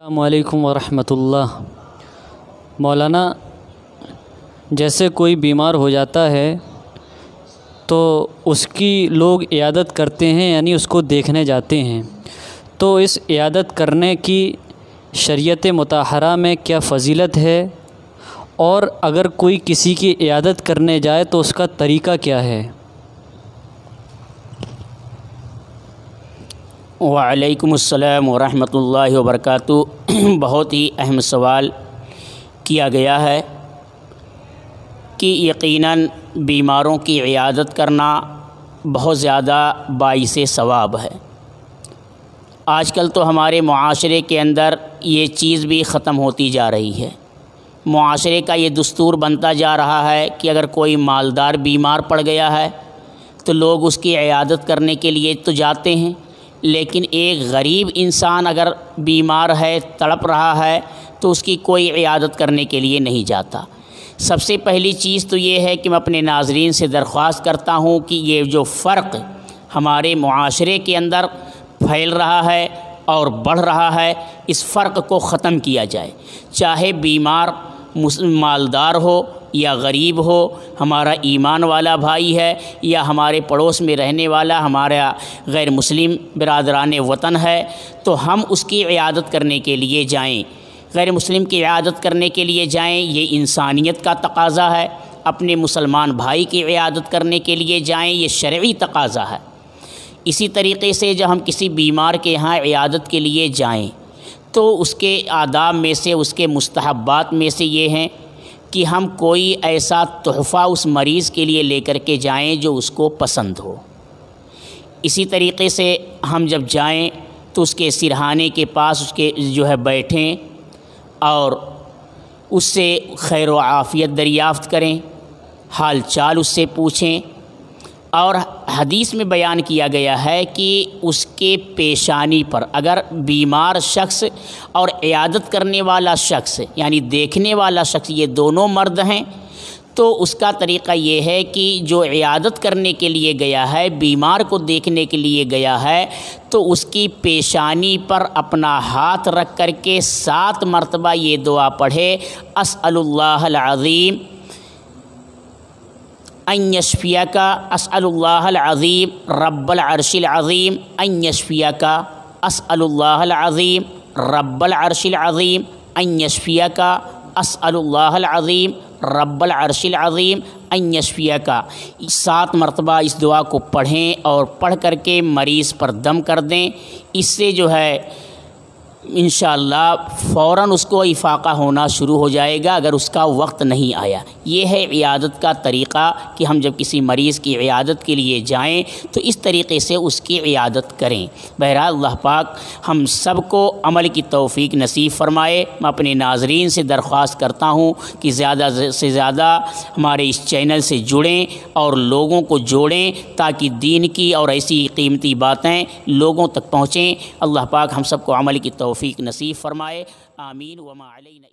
السلام علیکم ورحمۃ اللہ۔ مولانا، جیسے کوئی بیمار ہو جاتا ہے تو اس کی لوگ عیادت کرتے ہیں، یعنی اس کو دیکھنے جاتے ہیں، تو اس عیادت کرنے کی شریعت مطہرہ میں کیا فضیلت ہے؟ اور اگر کوئی کسی کی عیادت کرنے جائے تو اس کا طریقہ کیا ہے؟ وعلیکم السلام ورحمۃ اللہ وبرکاتہ۔ بہت ہی اہم سوال کیا گیا ہے کہ یقیناً بیماروں کی عیادت کرنا بہت زیادہ باعث ثواب ہے۔ آج کل تو ہمارے معاشرے کے اندر یہ چیز بھی ختم ہوتی جا رہی ہے۔ معاشرے کا یہ دستور بنتا جا رہا ہے کہ اگر کوئی مالدار بیمار پڑ گیا ہے تو لوگ اس کی عیادت کرنے کے لیے تو جاتے ہیں، لیکن ایک غریب انسان اگر بیمار ہے، تڑپ رہا ہے، تو اس کی کوئی عیادت کرنے کے لیے نہیں جاتا۔ سب سے پہلی چیز تو یہ ہے کہ میں اپنے ناظرین سے درخواست کرتا ہوں کہ یہ جو فرق ہمارے معاشرے کے اندر پھیل رہا ہے اور بڑھ رہا ہے، اس فرق کو ختم کیا جائے۔ چاہے بیمار مالدار ہو یا غریب ہو، ہمارا ایمان والا بھائی ہے یا ہمارے پڑوس میں رہنے والا ہمارا غیر مسلم برادران وطن ہے، تو ہم اس کی عیادت کرنے کے لیے جائیں، غیر مسلم کی عیادت کرنے کے لیے جائیں۔ یہ انسانیت کا تقاضا ہے۔ اپنے مسلمان بھائی کی عیادت کرنے کے لیے جائیں، یہ شرعی تقاضا ہے۔ اسی طریقے سے جب ہم کسی بیمار کے یہاں عیادت کے لیے جائیں تو اس کے آداب میں سے، اس کے مستحبات میں سے یہ ہیں کہ ہم کوئی ایسا تحفہ اس مریض کے لیے لے کر کے جائیں جو اس کو پسند ہو۔ اسی طریقے سے ہم جب جائیں تو اس کے سرہانے کے پاس اس کے بیٹھیں اور اس سے خیر و عافیت دریافت کریں، حال چال اس سے پوچھیں۔ اور حدیث میں بیان کیا گیا ہے کہ اس کے پیشانی پر اگر بیمار شخص اور عیادت کرنے والا شخص یعنی دیکھنے والا شخص یہ دونوں مرد ہیں، تو اس کا طریقہ یہ ہے کہ جو عیادت کرنے کے لیے گیا ہے، بیمار کو دیکھنے کے لیے گیا ہے، تو اس کی پیشانی پر اپنا ہاتھ رکھ کر کے 7 مرتبہ یہ دعا پڑھے، اسأل اللہ العظیم ان یشفیک، اسأل اللہ العظیم رب العرش العظیم ان یشفیک، اسأل اللہ العظیم رب العرش العظیم ان یشفیک، اسأل اللہ العظیم رب العرش العظیم ان یشفیک۔ 7 مرتبہ اس دعا کو پڑھیں اور پڑھ کر کے مریض پر دم کر دیں۔ اس سے انشاءاللہ فوراً اس کو افاقہ ہونا شروع ہو جائے گا اگر اس کا وقت نہیں آیا۔ یہ ہے عیادت کا طریقہ کہ ہم جب کسی مریض کی عیادت کے لیے جائیں تو اس طریقے سے اس کی عیادت کریں۔ بہرحال اللہ پاک ہم سب کو عمل کی توفیق نصیب فرمائے۔ میں اپنے ناظرین سے درخواست کرتا ہوں کہ زیادہ سے زیادہ ہمارے اس چینل سے جڑیں اور لوگوں کو جوڑیں تاکہ دین کی اور ایسی قیمتی باتیں لوگوں تک پہنچیں۔ اللہ پاک ہم سب کو عمل کی توفیق نصیب فرمائے۔ آمین وما علینا۔